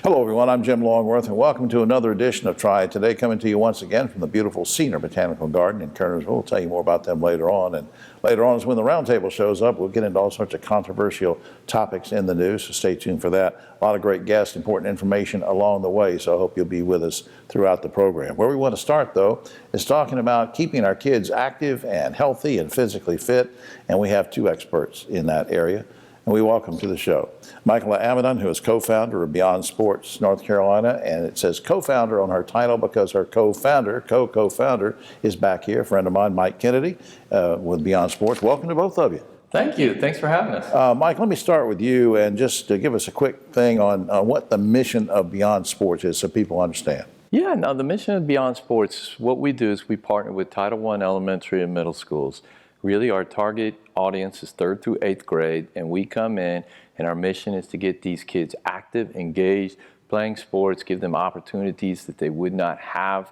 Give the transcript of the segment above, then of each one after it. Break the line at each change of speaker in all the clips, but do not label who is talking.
Hello everyone, I'm Jim Longworth and welcome to another edition of Triad Today, coming to you once again from the beautiful Cedar Botanical Garden in Kernersville. We'll tell you more about them later on, and later on is when the roundtable shows up. We'll get into all sorts of controversial topics in the news, so stay tuned for that. A lot of great guests, important information along the way, so I hope you'll be with us throughout the program. Where we want to start though is talking about keeping our kids active and healthy and physically fit, and we have two experts in that area. And we welcome to the show Michaela Amadon, who is co-founder of Beyond Sports North Carolina, and it says co-founder on her title because her co-founder is back here, a friend of mine, Mike Kennedy, with Beyond Sports. Welcome to both of you.
Thank you. Thanks for having us.
Mike, let me start with you and just give us a quick thing on what the mission of Beyond Sports is so people understand.
Yeah, now the mission of Beyond Sports, what we do is we partner with Title I elementary and middle schools. Really, our target audience is 3rd through 8th grade, and we come in, and our mission is to get these kids active, engaged, playing sports, give them opportunities that they would not have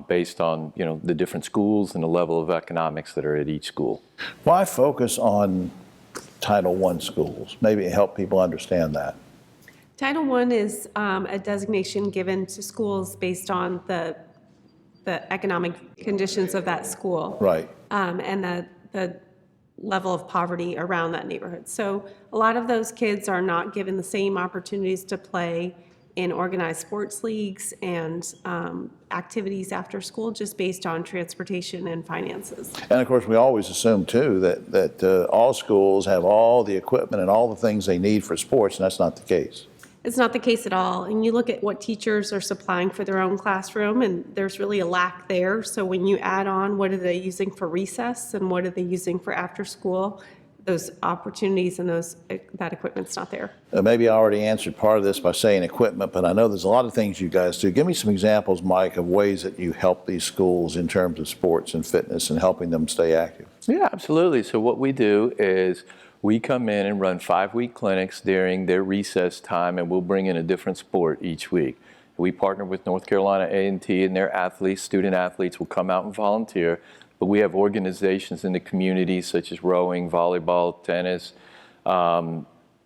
based on the different schools and the level of economics that are at each school.
Why focus on Title I schools? Maybe help people understand that.
Title I is a designation given to schools based on the economic conditions of that school.
Right.
And the level of poverty around that neighborhood. So a lot of those kids are not given the same opportunities to play in organized sports leagues and activities after school just based on transportation and finances.
And of course, we always assume too that all schools have all the equipment and all the things they need for sports, and that's not the case.
It's not the case at all. And you look at what teachers are supplying for their own classroom, and there's really a lack there. So when you add on what are they using for recess and what are they using for after school, those opportunities and that equipment's not there.
Maybe I already answered part of this by saying equipment, but I know there's a lot of things you guys do. Give me some examples, Mike, of ways that you help these schools in terms of sports and fitness and helping them stay active.
Yeah, absolutely. So what we do is we come in and run 5-week clinics during their recess time, and we'll bring in a different sport each week. We partner with North Carolina A&T, and their athletes, student athletes, will come out and volunteer. But we have organizations in the community such as rowing, volleyball, tennis,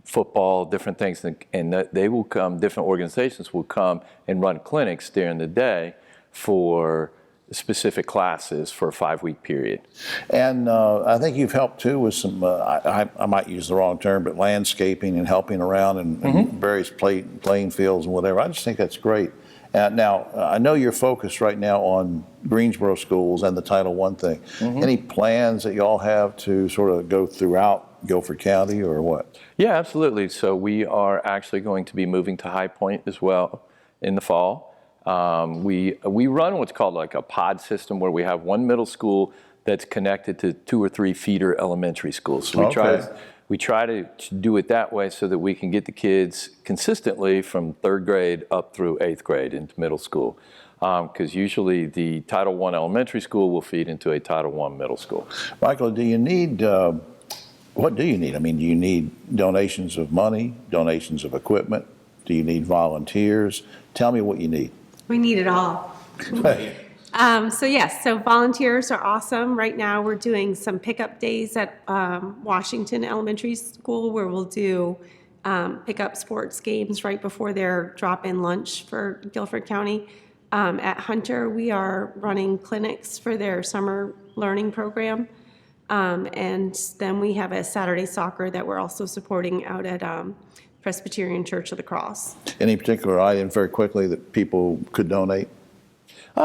football, different things, and they will come. Different organizations will come and run clinics during the day for specific classes for a 5-week period.
And I think you've helped too with some, I might use the wrong term, but landscaping and helping around and various playing fields and whatever. I just think that's great. Now, I know you're focused right now on Greensboro schools and the Title I thing. Any plans that you all have to sort of go throughout Guilford County or what?
Yeah, absolutely. So we are actually going to be moving to High Point as well in the fall. We run what's called like a pod system where we have one middle school that's connected to 2 or 3 feeder elementary schools. So we try to do it that way so that we can get the kids consistently from 3rd grade up through 8th grade into middle school. Because usually the Title I elementary school will feed into a Title I middle school.
Michael, do you need, what do you need? I mean, do you need donations of money, donations of equipment? Do you need volunteers? Tell me what you need.
We need it all. So volunteers are awesome. Right now we're doing some pickup days at Washington Elementary School where we'll do pickup sports games right before their drop-in lunch for Guilford County. At Hunter, we are running clinics for their summer learning program. And then we have a Saturday soccer that we're also supporting out at Presbyterian Church of the Cross.
Any particular item very quickly that people could donate?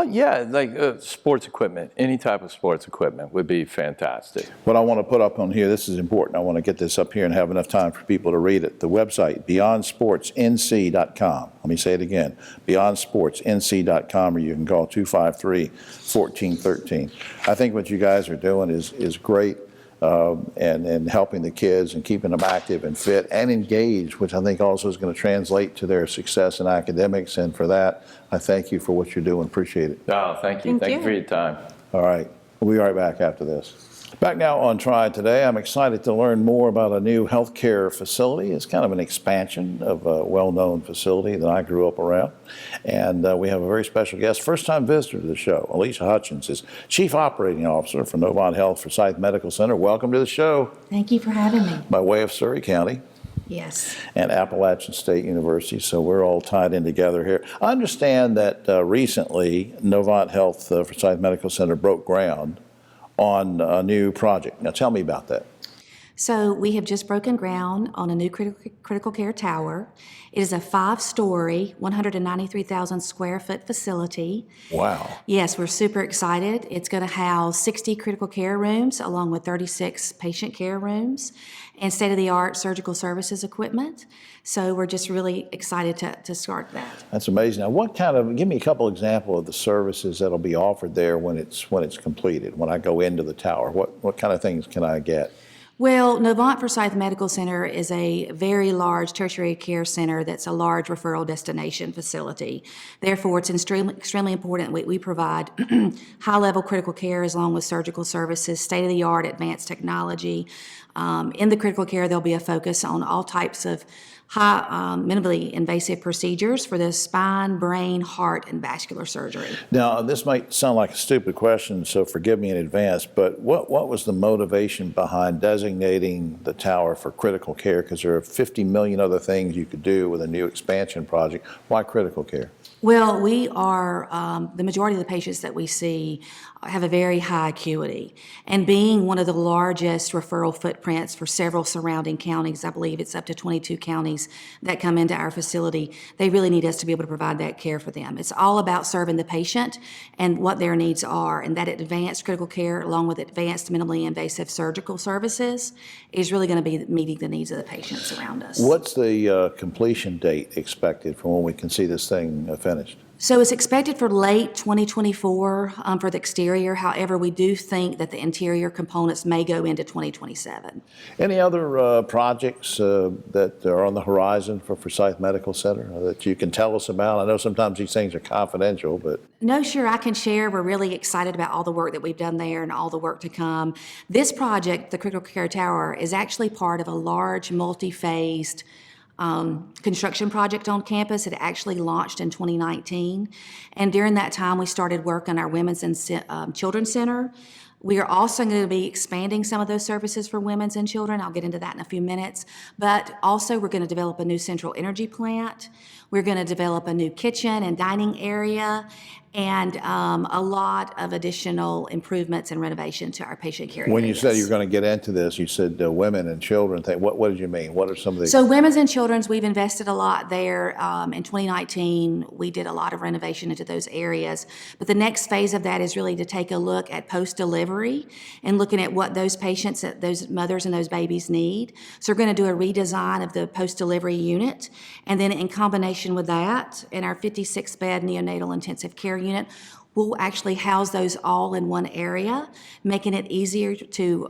Yeah, like sports equipment, any type of sports equipment would be fantastic.
What I want to put up on here, this is important. I want to get this up here and have enough time for people to read it. The website, beyondsportsnc.com. Let me say it again, beyondsportsnc.com, or you can call 253-1413. I think what you guys are doing is great. And helping the kids and keeping them active and fit and engaged, which I think also is going to translate to their success in academics. And for that, I thank you for what you're doing. Appreciate it.
Oh, thank you. Thank you for your time.
All right. We'll be right back after this. Back now on Triad Today, I'm excited to learn more about a new healthcare facility. It's kind of an expansion of a well-known facility that I grew up around. And we have a very special guest, first-time visitor to the show. Alicia Hutchins is Chief Operating Officer for Novant Health Forsyth Medical Center. Welcome to the show.
Thank you for having me.
By way of Surrey County.
Yes.
and Appalachian State University, so we're all tied in together here. I understand that recently Novant Health Forsyth Medical Center broke ground on a new project. Now tell me about that.
So we have just broken ground on a new critical care tower. It is a 5-story, 193,000 square foot facility.
Wow.
Yes, we're super excited. It's going to house 60 critical care rooms along with 36 patient care rooms and state-of-the-art surgical services equipment. So we're just really excited to start that.
That's amazing. Now, give me a couple examples of the services that'll be offered there when it's completed, when I go into the tower. What kind of things can I get?
Well, Novant Forsyth Medical Center is a very large tertiary care center that's a large referral destination facility. Therefore, it's extremely important we provide high-level critical care along with surgical services, state-of-the-art advanced technology. In the critical care, there'll be a focus on all types of high, minimally invasive procedures for the spine, brain, heart, and vascular surgery.
Now, this might sound like a stupid question, so forgive me in advance, but what was the motivation behind designating the tower for critical care? Because there are 50 million other things you could do with a new expansion project. Why critical care?
Well, we are, the majority of the patients that we see have a very high acuity. And being one of the largest referral footprints for several surrounding counties, I believe it's up to 22 counties that come into our facility, they really need us to be able to provide that care for them. It's all about serving the patient and what their needs are. And that advanced critical care, along with advanced minimally invasive surgical services, is really going to be meeting the needs of the patients around us.
What's the completion date expected for when we can see this thing finished?
So it's expected for late 2024 for the exterior. However, we do think that the interior components may go into 2027.
Any other projects that are on the horizon for Forsyth Medical Center that you can tell us about? I know sometimes these things are confidential, but...
No, sure, I can share. We're really excited about all the work that we've done there and all the work to come. This project, the Critical Care Tower, is actually part of a large multi-phased construction project on campus. It actually launched in 2019. And during that time, we started work on our Women's and Children's Center. We are also going to be expanding some of those services for women's and children. I'll get into that in a few minutes. But also, we're going to develop a new central energy plant. We're going to develop a new kitchen and dining area and a lot of additional improvements and renovation to our patient care
When you
areas.
said you're going to get into this, you said women and children. What did you mean? What are some of the...
So women's and children's, we've invested a lot there. In 2019, we did a lot of renovation into those areas. But the next phase of that is really to take a look at post-delivery and looking at what those patients, those mothers and those babies need. So we're going to do a redesign of the post-delivery unit. And then in combination with that, in our 56-bed neonatal intensive care unit, we'll actually house those all in one area, making it easier to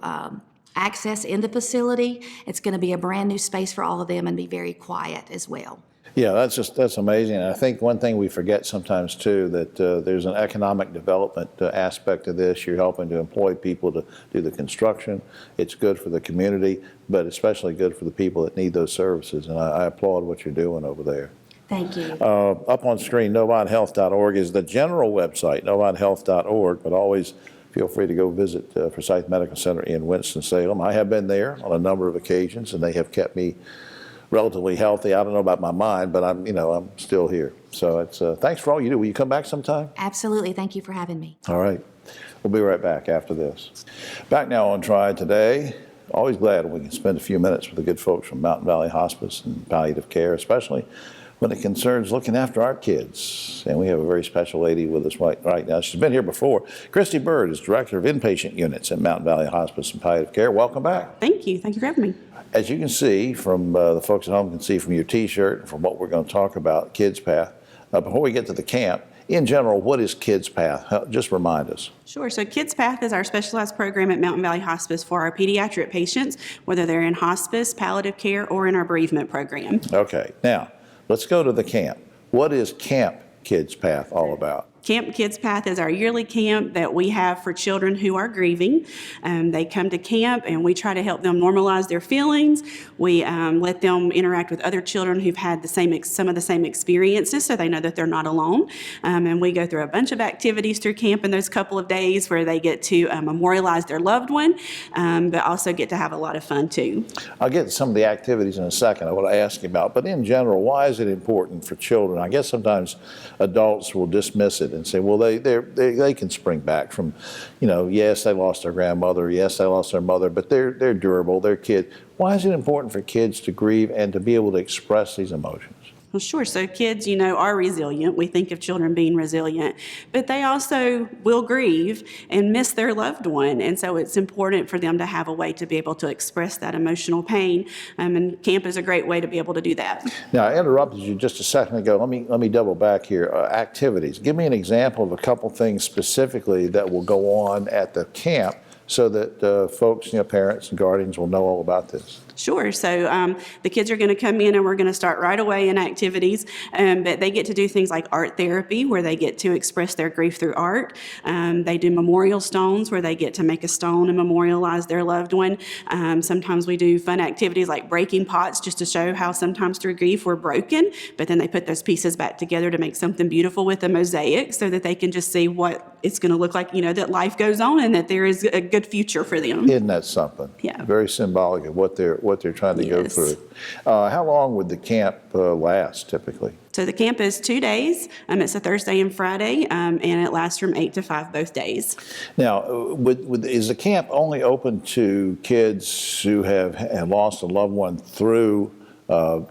access in the facility. It's going to be a brand new space for all of them and be very quiet as well.
Yeah, that's amazing. And I think one thing we forget sometimes too, that there's an economic development aspect of this. You're helping to employ people to do the construction. It's good for the community, but especially good for the people that need those services. And I applaud what you're doing over there.
Thank you.
Up on screen, NovantHealth.org is the general website, NovantHealth.org, but always feel free to go visit Forsyth Medical Center in Winston-Salem. I have been there on a number of occasions, and they have kept me relatively healthy. I don't know about my mind, but I'm still here. So it's thanks for all you do. Will you come back sometime?
Absolutely. Thank you for having me.
All right. We'll be right back after this. Back now on Triad Today. Always glad when we can spend a few minutes with the good folks from Mountain Valley Hospice and Palliative Care, especially when it concerns looking after our kids. And we have a very special lady with us right now. She's been here before. Christy Bird is Director of Inpatient Units at Mountain Valley Hospice and Palliative Care. Welcome back.
Thank you. Thank you for having me.
As you can see from the folks at home can see from your T-shirt and from what we're going to talk about, Kids Path. Before we get to the camp, in general, what is Kids Path? Just remind us.
Sure. So Kids Path is our specialized program at Mountain Valley Hospice for our pediatric patients, whether they're in hospice, palliative care, or in our bereavement program.
Okay. Now, let's go to the camp. What is Camp Kids Path all about?
Camp Kids Path is our yearly camp that we have for children who are grieving. They come to camp and we try to help them normalize their feelings. We let them interact with other children who've had some of the same experiences, so they know that they're not alone. And we go through a bunch of activities through camp in those couple of days where they get to memorialize their loved one, but also get to have a lot of fun too.
I'll get to some of the activities in a second I want to ask you about, but in general, why is it important for children? I guess sometimes adults will dismiss it and say, well, they can spring back from, yes, they lost their grandmother, yes, they lost their mother, but they're durable, they're kids. Why is it important for kids to grieve and to be able to express these emotions?
Well, sure. So kids, are resilient. We think of children being resilient, but they also will grieve and miss their loved one. And so it's important for them to have a way to be able to express that emotional pain. And camp is a great way to be able to do that.
Now, I interrupted you just a second ago. Let me double back here. Activities. Give me an example of a couple things specifically that will go on at the camp so that folks, parents and guardians will know all about this.
Sure. So the kids are going to come in and we're going to start right away in activities. But they get to do things like art therapy, where they get to express their grief through art. They do memorial stones, where they get to make a stone and memorialize their loved one. Sometimes we do fun activities like breaking pots, just to show how sometimes through grief we're broken, but then they put those pieces back together to make something beautiful with a mosaic, so that they can just see what it's going to look like, that life goes on and that there is a good future for them.
Isn't that something?
Yeah.
Very symbolic of what they're trying to go
Yes.
through. How long would the camp last typically?
So the camp is 2 days. It's a Thursday and Friday, and it lasts from 8 to 5 both days.
Now, is the camp only open to kids who have lost a loved one through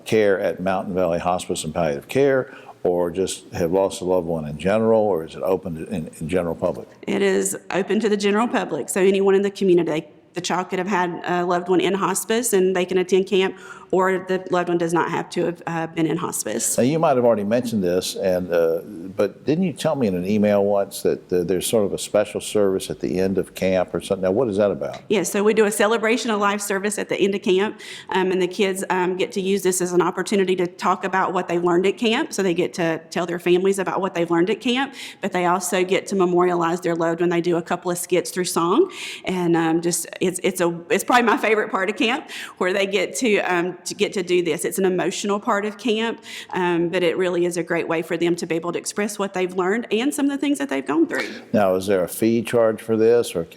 care at Mountain Valley Hospice and Palliative Care, or just have lost a loved one in general, or is it open to in general public?
It is open to the general public, so anyone in the community. The child could have had a loved one in hospice and they can attend camp, or the loved one does not have to have been in hospice.
Now, you might have already mentioned this, but didn't you tell me in an email once that there's sort of a special service at the end of camp or something? Now, what is that about?
Yes, so we do a celebration of life service at the end of camp, and the kids get to use this as an opportunity to talk about what they learned at camp. So they get to tell their families about what they've learned at camp, but they also get to memorialize their loved when they do a couple of skits through song, and it's probably my favorite part of camp, where they get to do this. It's an emotional part of camp, but it really is a great way for them to be able to express what they've learned and some of the things that they've gone through.
Now, is there a fee charge for this, or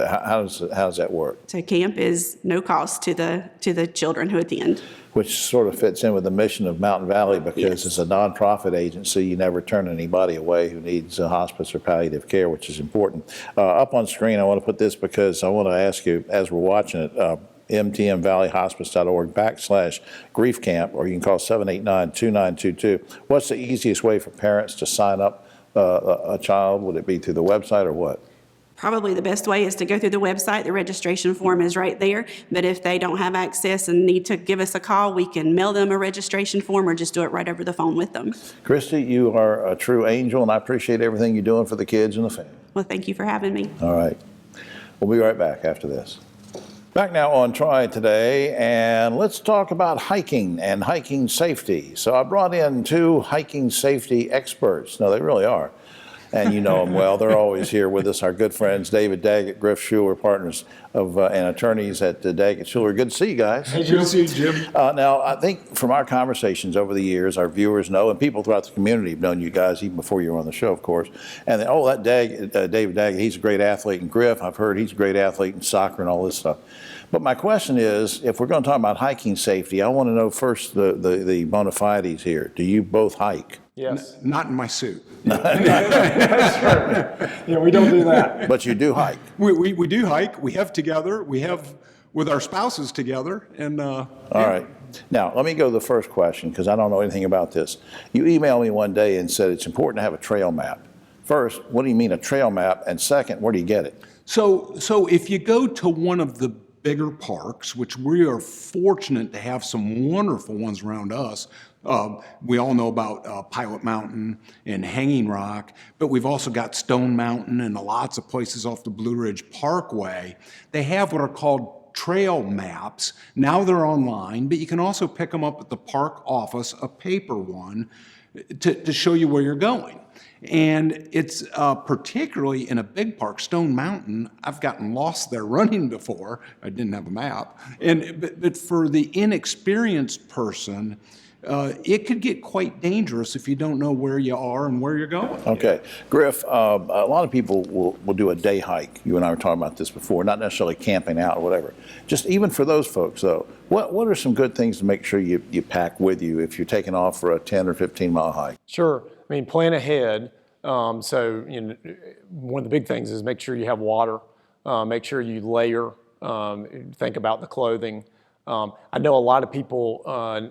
how does that work?
So camp is no cost to the children who attend.
Which sort of fits in with the mission of Mountain Valley, because
Yes.
It's a nonprofit agency. You never turn anybody away who needs hospice or palliative care, which is important. Up on screen, I want to put this because I want to ask you, as we're watching it, mtmvalleyhospice.org/grief camp, or you can call 789-2922. What's the easiest way for parents to sign up a child? Would it be through the website or what?
Probably the best way is to go through the website. The registration form is right there. But if they don't have access and need to give us a call, we can mail them a registration form or just do it right over the phone with them.
Christy, you are a true angel, and I appreciate everything you're doing for the kids and the family.
Well, thank you for having me.
All right. We'll be right back after this. Back now on Triad Today, and let's talk about hiking and hiking safety. So I brought in two hiking safety experts. No, they really are. And you know them well. They're always here with us. Our good friends, David Daggett, Griff Schuler, partners and attorneys at Daggett Schuler. Good to see you guys.
Hey, good to see you, Jim.
Now, I think from our conversations over the years, our viewers know, and people throughout the community have known you guys even before you were on the show, of course. And then, David Daggett, he's a great athlete. And Griff, I've heard he's a great athlete in soccer and all this stuff. But my question is, if we're going to talk about hiking safety, I want to know first the bona fides here. Do you both hike?
Yes. Not in my suit.
Yeah, we don't do that.
But you do hike.
We do hike. We have together. We have with our spouses together. And
All right. Now, let me go to the first question, because I don't know anything about this. You emailed me one day and said it's important to have a trail map. First, what do you mean a trail map? And second, where do you get it?
So if you go to one of the bigger parks, which we are fortunate to have some wonderful ones around us. We all know about Pilot Mountain and Hanging Rock, but we've also got Stone Mountain and lots of places off the Blue Ridge Parkway. They have what are called trail maps. Now they're online, but you can also pick them up at the park office, a paper one, to show you where you're going. And it's particularly in a big park, Stone Mountain, I've gotten lost there running before. I didn't have a map. But for the inexperienced person, it could get quite dangerous if you don't know where you are and where you're going.
Okay. Griff, a lot of people will do a day hike. You and I were talking about this before, not necessarily camping out or whatever. Just even for those folks, though, what are some good things to make sure you pack with you if you're taking off for a 10 or 15 mile hike?
Sure. I mean, plan ahead. So, one of the big things is make sure you have water, make sure you layer, think about the clothing. I know a lot of people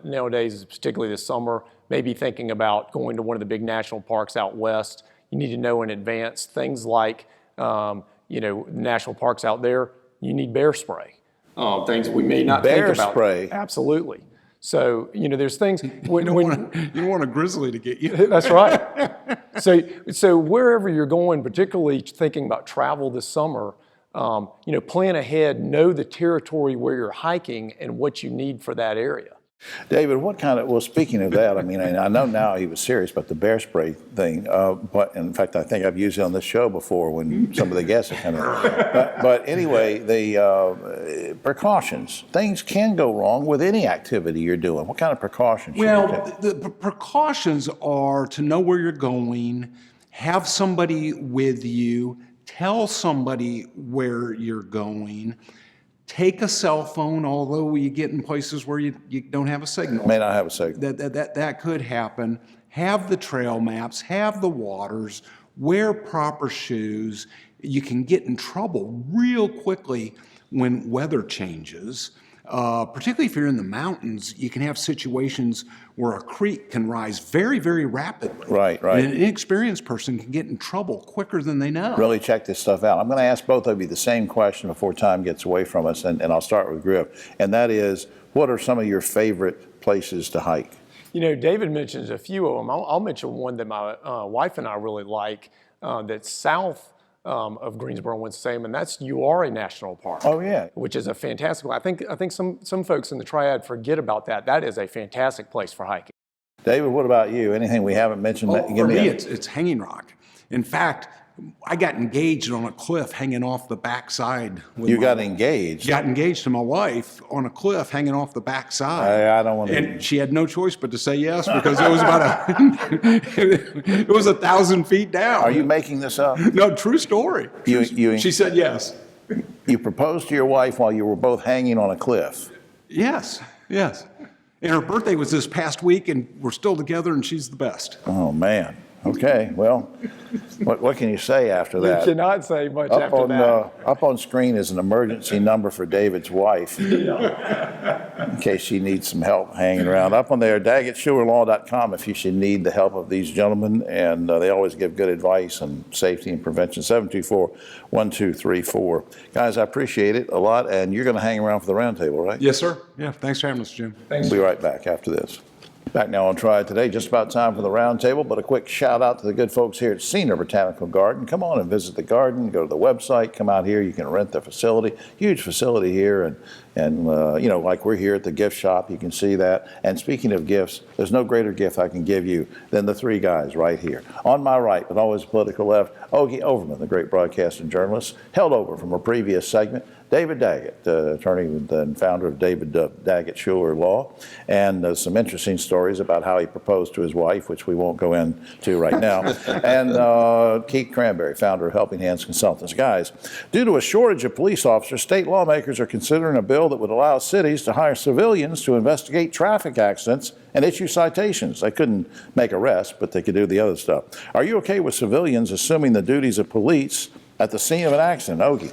nowadays, particularly this summer, may be thinking about going to one of the big national parks out west. You need to know in advance things like, national parks out there, you need bear spray. Things we may not think about.
Bear spray?
Absolutely. So, there's things.
You don't want a grizzly to get you.
That's right. So wherever you're going, particularly thinking about travel this summer, plan ahead, know the territory where you're hiking and what you need for that area.
David, well, speaking of that, I mean, I know now he was serious about the bear spray thing, but in fact, I think I've used it on this show before when some of the guests have come in. But anyway, the precautions, things can go wrong with any activity you're doing. What kind of precautions should you take?
The precautions are to know where you're going, have somebody with you, tell somebody where you're going. Take a cell phone, although you get in places where you don't have a signal.
May not have a signal.
That could happen. Have the trail maps, have the waters, wear proper shoes. You can get in trouble real quickly when weather changes. Particularly if you're in the mountains, you can have situations where a creek can rise very, very rapidly.
Right.
And an inexperienced person can get in trouble quicker than they know.
Really check this stuff out. I'm going to ask both of you the same question before time gets away from us, and I'll start with Griff. And that is, what are some of your favorite places to hike?
David mentions a few of them. I'll mention one that my wife and I really like that's south of Greensboro, Winston-Salem, and that's Uwharrie National Park.
Oh, yeah.
Which is a fantastic one. I think some folks in the Triad forget about that. That is a fantastic place for hiking.
David, what about you? Anything we haven't mentioned?
For me, it's Hanging Rock. In fact, I got engaged on a cliff hanging off the backside.
You got engaged?
Got engaged to my wife on a cliff hanging off the backside.
I don't want to.
And she had no choice but to say yes because it was about it was 1,000 feet down.
Are you making this up?
No, true story. She said yes.
You proposed to your wife while you were both hanging on a cliff.
Yes. And her birthday was this past week, and we're still together, and she's the best.
Oh, man. Okay, well, what can you say after that?
You cannot say much after that.
Up on screen is an emergency number for David's wife, in case she needs some help hanging around. Up on there, DaggettSchewerLaw.com if you should need the help of these gentlemen, and they always give good advice on safety and prevention, 724-1234. Guys, I appreciate it a lot, and you're going to hang around for the roundtable, right?
Yes, sir. Yeah, thanks for having us, Jim.
We'll be right back after this. Back now on Triad Today, just about time for the roundtable, but a quick shout out to the good folks here at Senior Botanical Garden. Come on and visit the garden, go to the website, come out here, you can rent the facility, huge facility here, and like we're here at the gift shop, you can see that. And speaking of gifts, there's no greater gift I can give you than the three guys right here. On my right, but always political left, Ogie Overman, the great broadcaster and journalist, held over from a previous segment. David Daggett, attorney and founder of David Daggett Schuler Law, and some interesting stories about how he proposed to his wife, which we won't go into right now, and Keith Cranberry, founder of Helping Hands Consultants. Guys, due to a shortage of police officers, state lawmakers are considering a bill that would allow cities to hire civilians to investigate traffic accidents and issue citations. They couldn't make arrests, but they could do the other stuff. Are you okay with civilians assuming the duties of police at the scene of an accident? Ogie?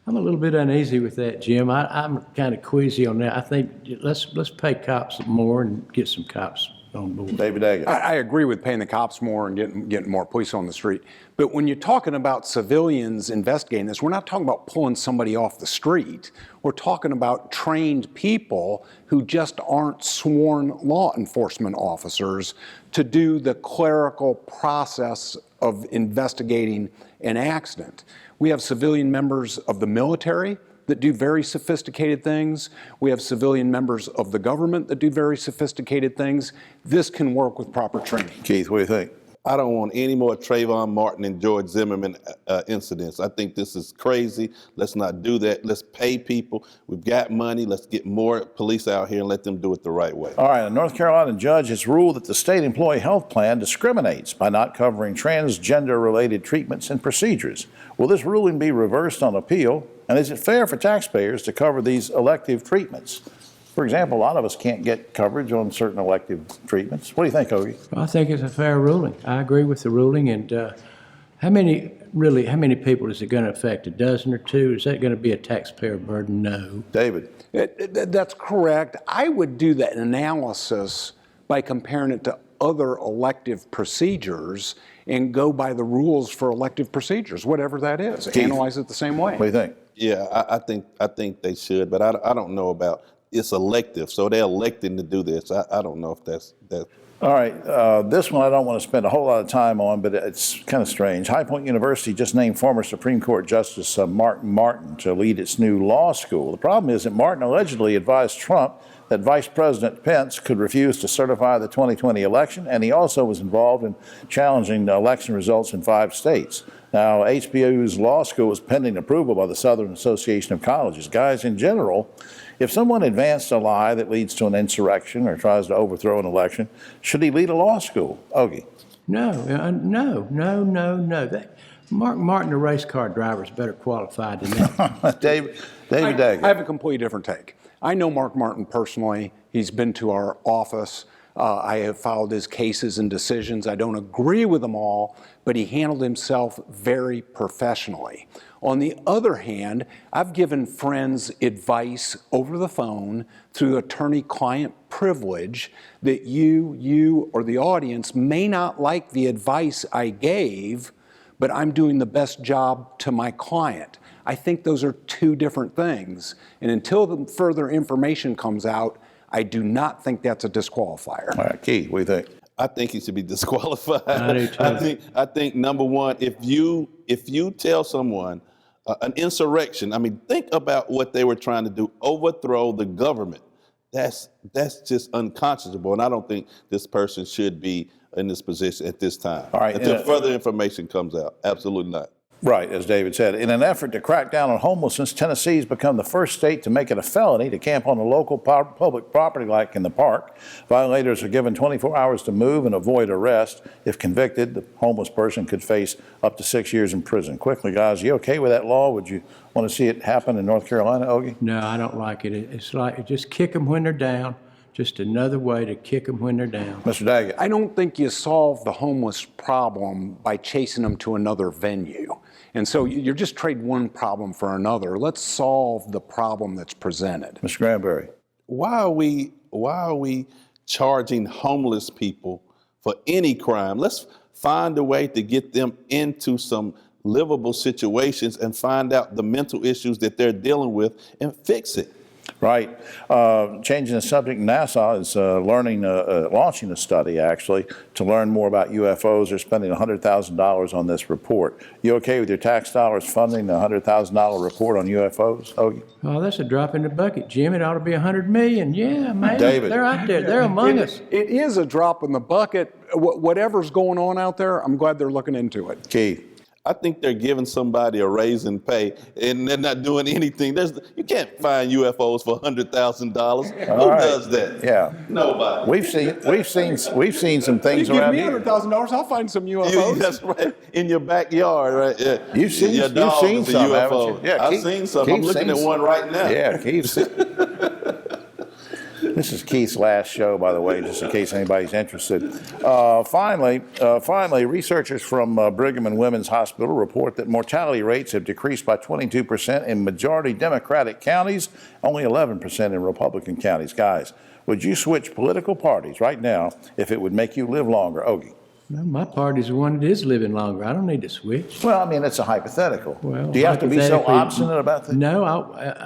I'm a little bit uneasy with that, Jim. I'm kind of queasy on that. I think let's pay cops more and get some cops on board.
David Daggett.
I agree with paying the cops more and getting more police on the street. But when you're talking about civilians investigating this, we're not talking about pulling somebody off the street. We're talking about trained people who just aren't sworn law enforcement officers to do the clerical process of investigating an accident. We have civilian members of the military that do very sophisticated things. We have civilian members of the government that do very sophisticated things. This can work with proper training.
Keith, what do you think?
I don't want any more Trayvon Martin and George Zimmerman incidents. I think this is crazy. Let's not do that. Let's pay people. We've got money. Let's get more police out here and let them do it the right way.
All right, a North Carolina judge has ruled that the state employee health plan discriminates by not covering transgender-related treatments and procedures. Will this ruling be reversed on appeal? And is it fair for taxpayers to cover these elective treatments? For example, a lot of us can't get coverage on certain elective treatments. What do you think, Ogie?
I think it's a fair ruling. I agree with the ruling. And how many people is it going to affect? A dozen or two? Is that going to be a taxpayer burden? No.
David?
That's correct. I would do that analysis by comparing it to other elective procedures and go by the rules for elective procedures, whatever that is.
Keith,
analyze it the same way.
What do you think?
Yeah, I think they should, but I don't know about it's elective, so they're electing to do this. I don't know if that's.
All right, this one I don't want to spend a whole lot of time on, but it's kind of strange. High Point University just named former Supreme Court Justice Mark Martin to lead its new law school. The problem is that Martin allegedly advised Trump that Vice President Pence could refuse to certify the 2020 election, and he also was involved in challenging the election results in 5 states. Now, HBU's law school is pending approval by the Southern Association of Colleges. Guys, in general, if someone advanced a lie that leads to an insurrection or tries to overthrow an election, should he lead a law school? Ogie?
No. Mark Martin, the race car driver, is better qualified than that.
David Daggett.
I have a completely different take. I know Mark Martin personally. He's been to our office. I have followed his cases and decisions. I don't agree with them all, but he handled himself very professionally. On the other hand, I've given friends advice over the phone through attorney-client privilege that you or the audience may not like the advice I gave, but I'm doing the best job to my client. I think those are two different things. And until the further information comes out, I do not think that's a disqualifier.
All right, Keith, what do you think?
I think he should be disqualified.
I do too.
I think number one, if you tell someone an insurrection, I mean, think about what they were trying to do, overthrow the government. That's just unconscionable, and I don't think this person should be in this position at this time.
All right,
until further information comes out. Absolutely not.
Right, as David said. In an effort to crack down on homelessness, Tennessee has become the first state to make it a felony to camp on a local public property like in the park. Violators are given 24 hours to move and avoid arrest. If convicted, the homeless person could face up to 6 years in prison. Quickly, guys, you okay with that law? Would you want to see it happen in North Carolina, Ogie?
No, I don't like it. It's like just kick them when they're down. Just another way to kick them when they're down.
Mr. Daggett.
I don't think you solve the homeless problem by chasing them to another venue. And so you're just trading one problem for another. Let's solve the problem that's presented.
Mr. Granberry.
Why are we charging homeless people for any crime? Let's find a way to get them into some livable situations and find out the mental issues that they're dealing with and fix it.
Right. Changing the subject, NASA is launching a study, actually, to learn more about UFOs. They're spending $100,000 on this report. You okay with your tax dollars funding a $100,000 report on UFOs, Ogie?
Oh, that's a drop in the bucket, Jim. It ought to be $100 million. Yeah, man.
David.
They're out there. They're among us.
It is a drop in the bucket. Whatever's going on out there, I'm glad they're looking into it.
Keith.
I think they're giving somebody a raise in pay, and they're not doing anything. You can't find UFOs for $100,000. Who does that?
Yeah,
nobody.
We've seen some things
You give
around
me
here.
$100,000, I'll find some UFOs.
That's right. In your backyard, right? Yeah.
You've seen
Your dog
some,
is a
haven't
UFO.
you? Yeah,
I've
Keith-
seen some. I'm
Keith's
looking
seen
at one right now.
Yeah, Keith's. This is Keith's last show, by the way, just in case anybody's interested. Finally, researchers from Brigham and Women's Hospital report that mortality rates have decreased by 22% in majority Democratic counties, only 11% in Republican counties. Guys, would you switch political parties right now if it would make you live longer? Ogie?
Well, my party's the one that is living longer. I don't need to switch.
Well, I mean, it's a hypothetical.
Well,
do you have to be so
hypothetically,
obstinate about that?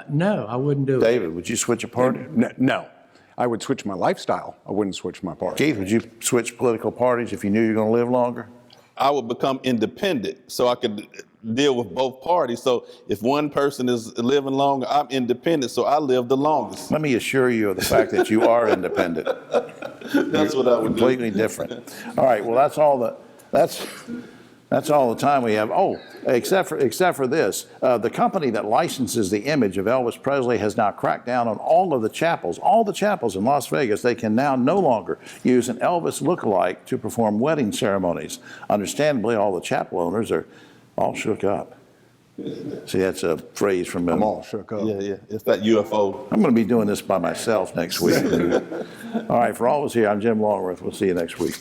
No, I wouldn't do it.
David, would you switch a party?
No. I would switch my lifestyle. I wouldn't switch my party.
Keith, would you switch political parties if you knew you were going to live longer?
I would become independent so I could deal with both parties. So if one person is living longer, I'm independent, so I live the longest.
Let me assure you of the fact that you are independent.
That's what I would do.
Completely different. All right, well, that's all the time we have. Oh, except for this, the company that licenses the image of Elvis Presley has now cracked down on all the chapels in Las Vegas. They can now no longer use an Elvis lookalike to perform wedding ceremonies. Understandably, all the chapel owners are all shook up. See, that's a phrase from
I'm all shook up.
Yeah, it's that UFO.
I'm going to be doing this by myself next week. All right, for all of us here, I'm Jim Longworth. We'll see you next week.